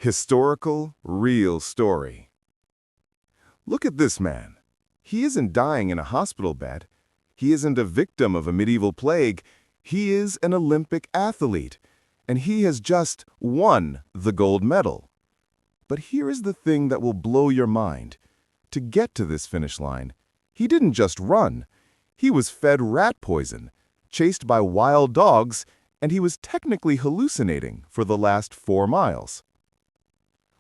Historical, real story. Look at this man. He isn't dying in a hospital bed. He isn't a victim of a medieval plague. He is an Olympic athlete, and he has just won the gold medal. But here is the thing that will blow your mind. To get to this finish line, he didn't just run. He was fed rat poison, chased by wild dogs, and he was technically hallucinating for the last 4 miles.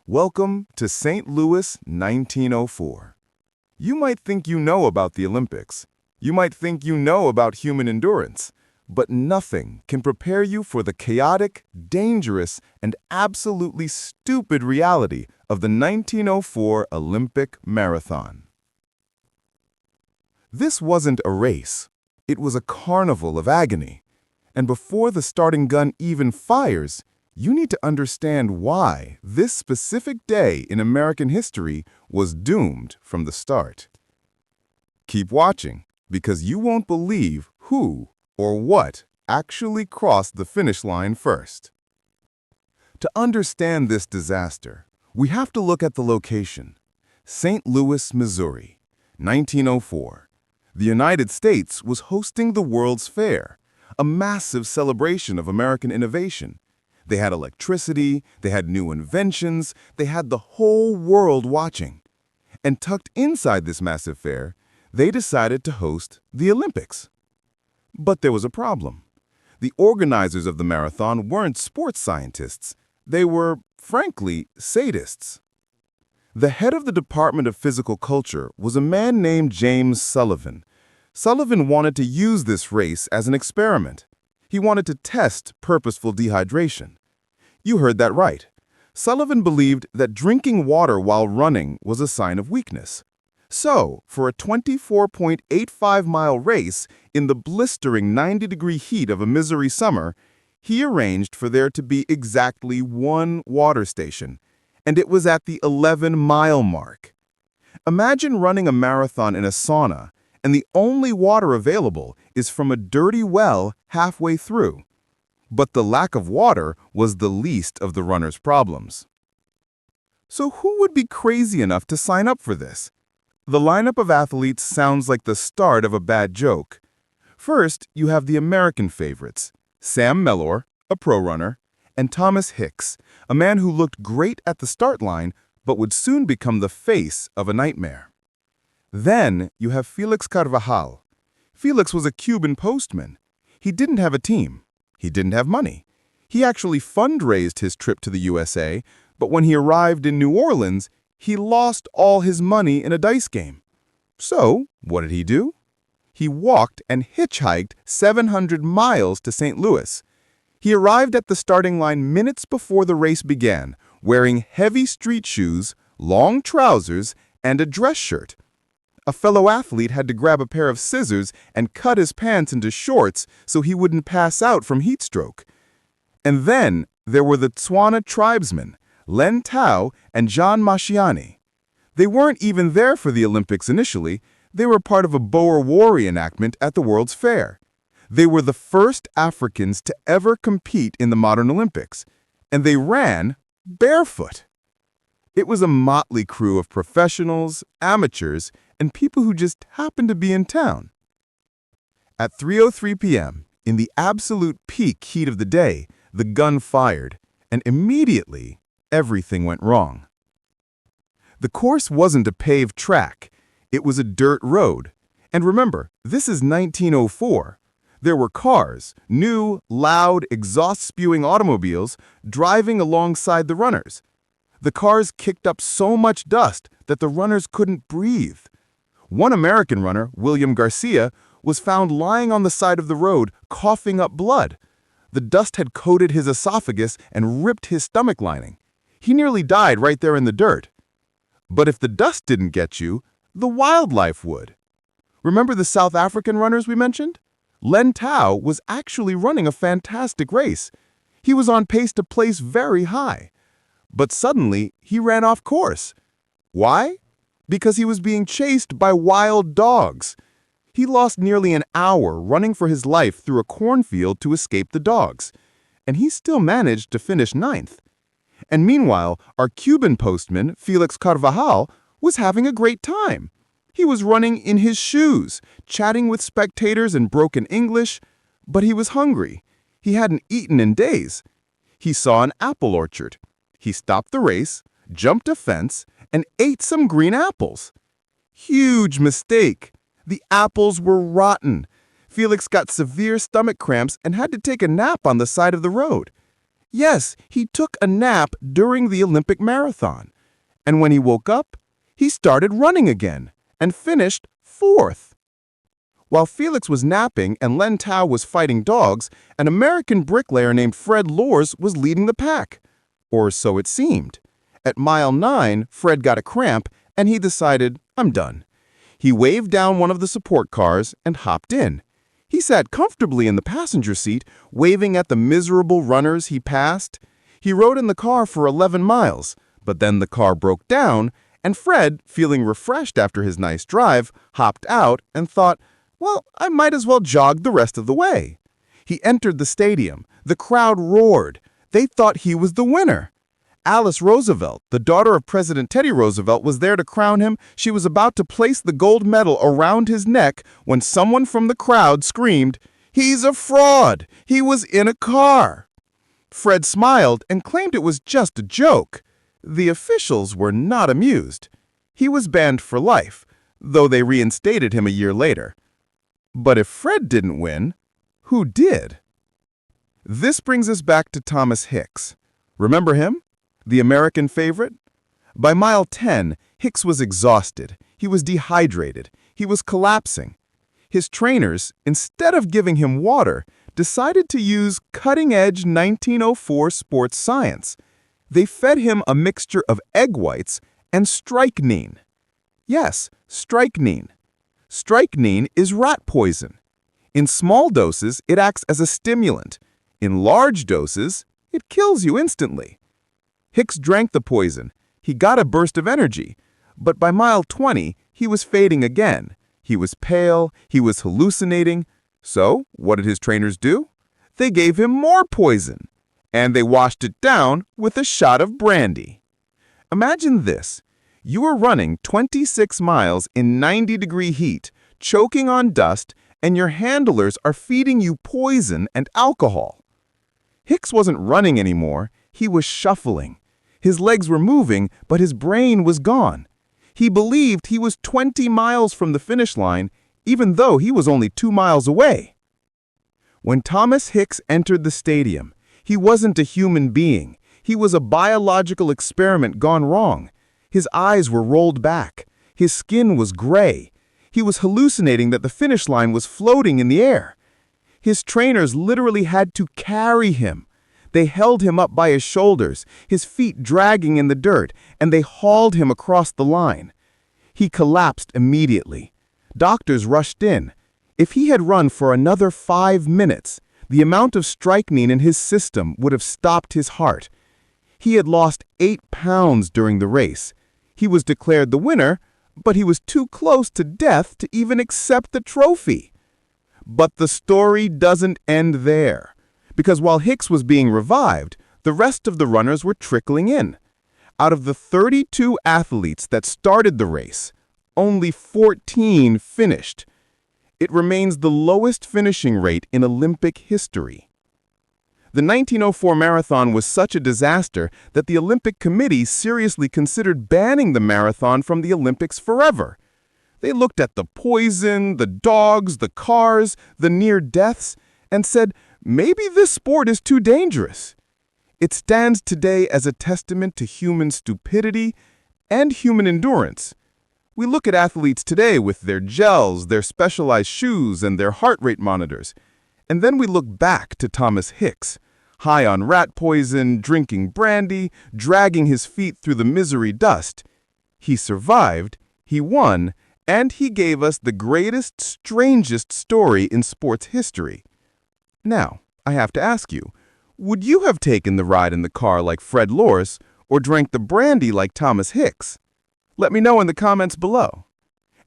Welcome to St. Louis, 1904. You might think you know about the Olympics. You might think you know about human endurance, but nothing can prepare you for the chaotic, dangerous, and absolutely stupid reality of the 1904 Olympic Marathon. This wasn't a race. It was a carnival of agony. And before the starting gun even fires, you need to understand why this specific day in American history was doomed from the start. Keep watching, because you won't believe who or what actually crossed the finish line first. To understand this disaster, we have to look at the location. St. Louis, Missouri, 1904. The United States was hosting the World's Fair, a massive celebration of American innovation. They had electricity, they had new inventions, they had the whole world watching. And tucked inside this massive fair, they decided to host the Olympics. But there was a problem. The organizers of the marathon weren't sports scientists. They were, frankly, sadists. The head of the Department of Physical Culture was a man named James Sullivan. Sullivan wanted to use this race as an experiment. He wanted to test purposeful dehydration. You heard that right. Sullivan believed that drinking water while running was a sign of weakness. So, for a 24.85-mile race in the blistering 90-degree heat of a Missouri summer, he arranged for there to be exactly one water station, and it was at the 11-mile mark. Imagine running a marathon in a sauna, and the only water available is from a dirty well halfway through. But the lack of water was the least of the runners' problems. So who would be crazy enough to sign up for this? The lineup of athletes sounds like the start of a bad joke. First, you have the American favorites, Sam Mellor, a pro runner, and Thomas Hicks, a man who looked great at the start line but would soon become the face of a nightmare. Then you have Felix Carvajal. Felix was a Cuban postman. He didn't have a team. He didn't have money. He actually fundraised his trip to the USA, but when he arrived in New Orleans, he lost all his money in a dice game. So, what did he do? He walked and hitchhiked 700 miles to St. Louis. He arrived at the starting line minutes before the race began, wearing heavy street shoes, long trousers, and a dress shirt. A fellow athlete had to grab a pair of scissors and cut his pants into shorts so he wouldn't pass out from heat stroke. And then there were the Tswana tribesmen, Len Tao and John Mashiani. They weren't even there for the Olympics initially. They were part of a Boer War reenactment at the World's Fair. They were the first Africans to ever compete in the modern Olympics, and they ran barefoot. It was a motley crew of professionals, amateurs, and people who just happened to be in town. At 3:03 p.m., in the absolute peak heat of the day, the gun fired, and immediately, everything went wrong. The course wasn't a paved track. It was a dirt road. And remember, this is 1904. There were cars, new, loud, exhaust-spewing automobiles, driving alongside the runners. The cars kicked up so much dust that the runners couldn't breathe. One American runner, William Garcia, was found lying on the side of the road, coughing up blood. The dust had coated his esophagus and ripped his stomach lining. He nearly died right there in the dirt. But if the dust didn't get you, the wildlife would. Remember the South African runners we mentioned? Len Tao was actually running a fantastic race. He was on pace to place very high. But suddenly, he ran off course. Why? Because he was being chased by wild dogs. He lost nearly an hour running for his life through a cornfield to escape the dogs. And he still managed to finish 9th. And meanwhile, our Cuban postman, Felix Carvajal, was having a great time. He was running in his shoes, chatting with spectators in broken English, but he was hungry. He hadn't eaten in days. He saw an apple orchard. He stopped the race, jumped a fence, and ate some green apples. Huge mistake. The apples were rotten. Felix got severe stomach cramps and had to take a nap on the side of the road. Yes, he took a nap during the Olympic marathon. And when he woke up, he started running again and finished 4th. While Felix was napping and Len Tao was fighting dogs, an American bricklayer named Fred Lors was leading the pack. Or so it seemed. At mile 9, Fred got a cramp and he decided, I'm done. He waved down one of the support cars and hopped in. He sat comfortably in the passenger seat, waving at the miserable runners he passed. He rode in the car for 11 miles, but then the car broke down, and Fred, feeling refreshed after his nice drive, hopped out and thought, well, I might as well jog the rest of the way. He entered the stadium. The crowd roared. They thought he was the winner. Alice Roosevelt, the daughter of President Teddy Roosevelt, was there to crown him. She was about to place the gold medal around his neck when someone from the crowd screamed, "He's a fraud! He was in a car!" Fred smiled and claimed it was just a joke. The officials were not amused. He was banned for life, though they reinstated him a year later. But if Fred didn't win, who did? This brings us back to Thomas Hicks. Remember him? The American favorite? By mile 10, Hicks was exhausted. He was dehydrated. He was collapsing. His trainers, instead of giving him water, decided to use cutting-edge 1904 sports science. They fed him a mixture of egg whites and strychnine. Yes, strychnine. Strychnine is rat poison. In small doses, it acts as a stimulant. In large doses, it kills you instantly. Hicks drank the poison. He got a burst of energy. But by mile 20, he was fading again. He was pale. He was hallucinating. So, what did his trainers do? They gave him more poison. And they washed it down with a shot of brandy. Imagine this. You are running 26 miles in 90-degree heat, choking on dust, and your handlers are feeding you poison and alcohol. Hicks wasn't running anymore. He was shuffling. His legs were moving, but his brain was gone. He believed he was 20 miles from the finish line, even though he was only 2 miles away. When Thomas Hicks entered the stadium, he wasn't a human being. He was a biological experiment gone wrong. His eyes were rolled back. His skin was gray. He was hallucinating that the finish line was floating in the air. His trainers literally had to carry him. They held him up by his shoulders, his feet dragging in the dirt, and they hauled him across the line. He collapsed immediately. Doctors rushed in. If he had run for another 5 minutes, the amount of strychnine in his system would have stopped his heart. He had lost 8 pounds during the race. He was declared the winner, but he was too close to death to even accept the trophy. But the story doesn't end there. Because while Hicks was being revived, the rest of the runners were trickling in. Out of the 32 athletes that started the race, only 14 finished. It remains the lowest finishing rate in Olympic history. The 1904 marathon was such a disaster that the Olympic Committee seriously considered banning the marathon from the Olympics forever. They looked at the poison, the dogs, the cars, the near deaths, and said, maybe this sport is too dangerous. It stands today as a testament to human stupidity and human endurance. We look at athletes today with their gels, their specialized shoes, and their heart rate monitors. And then we look back to Thomas Hicks, high on rat poison, drinking brandy, dragging his feet through the misery dust. He survived, he won, and he gave us the greatest, strangest story in sports history. Now, I have to ask you, would you have taken the ride in the car like Fred Lors or drank the brandy like Thomas Hicks? Let me know in the comments below.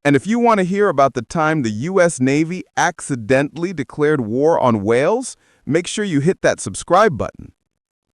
And if you want to hear about the time the U.S. Navy accidentally declared war on whales, make sure you hit that subscribe button.